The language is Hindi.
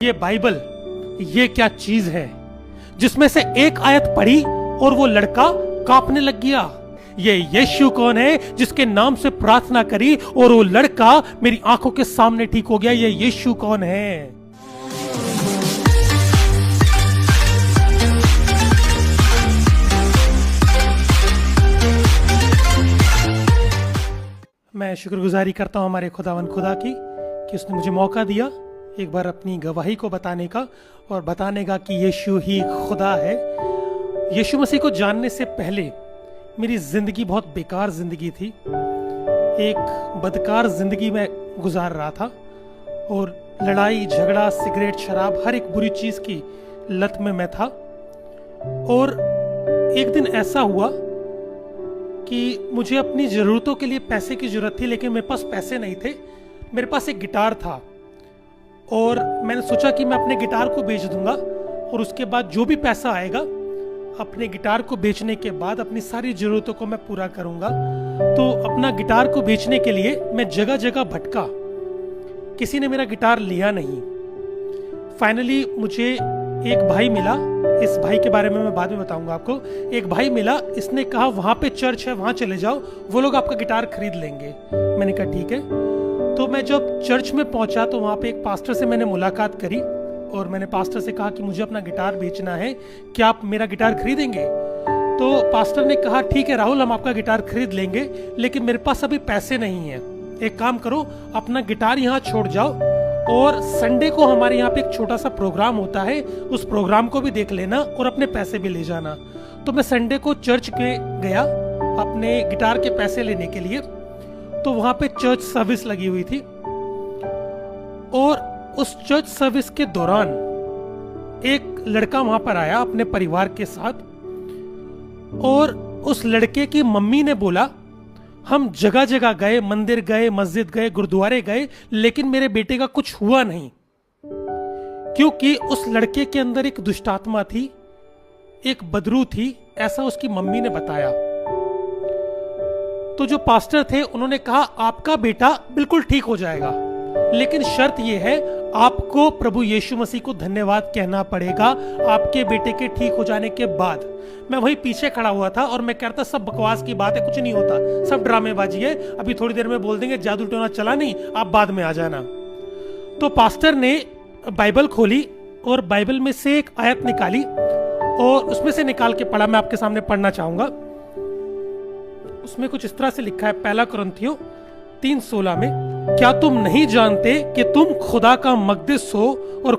ये बाइबल ये क्या चीज है जिसमें से एक आयत पढ़ी और वो लड़का कांपने लग गया। ये यीशु कौन है जिसके नाम से प्रार्थना करी और वो लड़का मेरी आंखों के सामने ठीक हो गया। ये यीशु कौन है? मैं शुक्रगुजारी करता हूं हमारे खुदावन खुदा की कि उसने मुझे मौका दिया एक बार अपनी गवाही को बताने का और बताने का कि यीशु ही खुदा है। यीशु मसीह को जानने से पहले मेरी जिंदगी बहुत बेकार जिंदगी थी। एक बदकार जिंदगी में गुजार रहा था और लड़ाई झगड़ा सिगरेट शराब हर एक बुरी चीज की लत में मैं था। और एक दिन ऐसा हुआ कि मुझे अपनी ज़रूरतों के लिए पैसे की ज़रूरत थी, लेकिन मेरे पास पैसे नहीं थे। मेरे पास एक गिटार था और मैंने सोचा कि मैं अपने गिटार को बेच दूंगा और उसके बाद जो भी पैसा आएगा अपने गिटार को बेचने के बाद अपनी सारी ज़रूरतों को मैं पूरा करूंगा। तो अपना गिटार को बेचने के लिए मैं जगह जगह भटका, किसी ने मेरा गिटार लिया नहीं। फाइनली मुझे एक भाई मिला, इस भाई के बारे में मैं बाद में बताऊंगा आपको। एक भाई मिला, इसने कहा वहां पे चर्च है, वहां चले जाओ, वो लोग आपका गिटार खरीद लेंगे। मैंने कहा ठीक है। तो मैं जब चर्च में पहुंचा तो वहां पे एक पास्टर से मैंने मुलाकात करी और मैंने पास्टर से कहा कि मुझे अपना गिटार बेचना है, क्या आप मेरा गिटार खरीदेंगे? तो पास्टर ने कहा ठीक है राहुल, हम आपका गिटार खरीद लेंगे, लेकिन मेरे पास अभी पैसे नहीं है। एक काम करो, अपना गिटार यहाँ छोड़ जाओ और संडे को हमारे यहाँ पे एक छोटा सा प्रोग्राम होता है, उस प्रोग्राम को भी देख लेना और अपने पैसे भी ले जाना। तो मैं संडे को चर्च पे गया अपने गिटार के पैसे लेने के लिए। तो वहां पे चर्च सर्विस लगी हुई थी और उस चर्च सर्विस के दौरान एक लड़का वहां पर आया अपने परिवार के साथ और उस लड़के की मम्मी ने बोला हम जगह जगह गए, मंदिर गए, मस्जिद गए, गुरुद्वारे गए, लेकिन मेरे बेटे का कुछ हुआ नहीं, क्योंकि उस लड़के के अंदर एक दुष्टात्मा थी, एक बदरू थी, ऐसा उसकी मम्मी ने बताया। तो जो पास्टर थे उन्होंने कहा आपका बेटा बिल्कुल ठीक हो जाएगा, लेकिन शर्त यह है आपको प्रभु यीशु मसीह को धन्यवाद कहना पड़ेगा आपके बेटे के ठीक हो जाने के बाद। मैं वहीं पीछे खड़ा हुआ था और मैं कहता सब बकवास की बात है, कुछ नहीं होता, सब ड्रामेबाजी है, अभी थोड़ी देर में बोल देंगे जादू टोना चला नहीं, आप बाद में आ जाना। तो पास्टर ने बाइबल खोली और बाइबल में से एक आयत निकाली और उसमें से निकाल के पढ़ा। मैं आपके सामने पढ़ना चाहूंगा। उसमें कुछ इस तरह से लिखा है, पहला कुरिन्थियों 3:16 में, क्या तुम नहीं जानते कि तुम खुदा का मकदस हो और